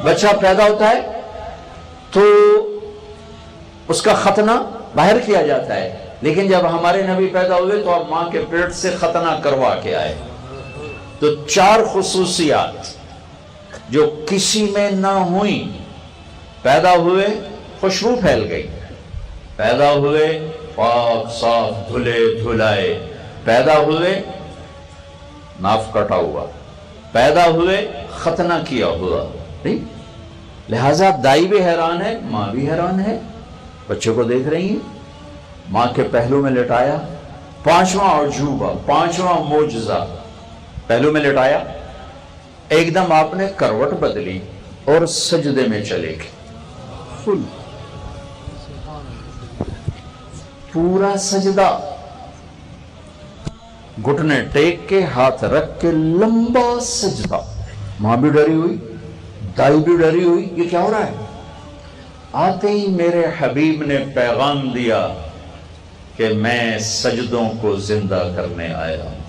بچہ پیدا ہوتا ہے تو اس کا ختنہ باہر کیا جاتا ہے، لیکن جب ہمارے نبی پیدا ہوئے تو اب ماں کے پیٹ سے ختنہ کروا کے آئے۔ تو 4 خصوصیات جو کسی میں نہ ہوئیں، پیدا ہوئے خوشبو پھیل گئی، پیدا ہوئے پاک صاف دھلے دھلائے، پیدا ہوئے ناف کٹا ہوا، پیدا ہوئے ختنہ کیا ہوا، نہیں؟ لہٰذا دائی بھی حیران ہے، ماں بھی حیران ہے، بچوں کو دیکھ رہی ہیں، ماں کے پہلو میں لٹایا، 5واں عجوبہ، 5واں معجزہ پہلو میں لٹایا، ایک دم آپ نے کروٹ بدلی اور سجدے میں چلے گئے، فل پورا سجدہ، گھٹنے ٹیک کے ہاتھ رکھ کے لمبا سجدہ۔ ماں بھی ڈری ہوئی، دائی بھی ڈری ہوئی، یہ کیا ہو رہا ہے؟ آتے ہی میرے حبیب نے پیغام دیا کہ میں سجدوں کو زندہ کرنے آیا ہوں۔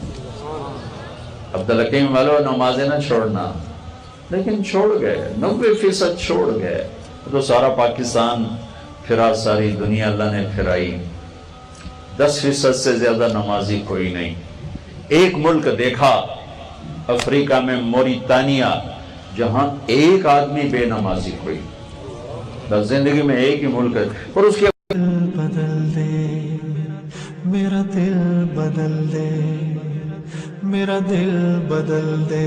عبدالحکیم والو نمازیں نہ چھوڑنا، لیکن چھوڑ گئے، 90% چھوڑ گئے۔ تو سارا پاکستان پھرا، ساری دنیا اللہ نے پھرائی، 10% سے زیادہ نمازی کوئی نہیں۔ ایک ملک دیکھا افریقہ میں، موریتانیہ، جہاں ایک آدمی بے نمازی کوئی، بس زندگی میں ایک ہی ملک ہے، اور اس کے بدل دے میرا دل بدل دے، میرا دل بدل دے۔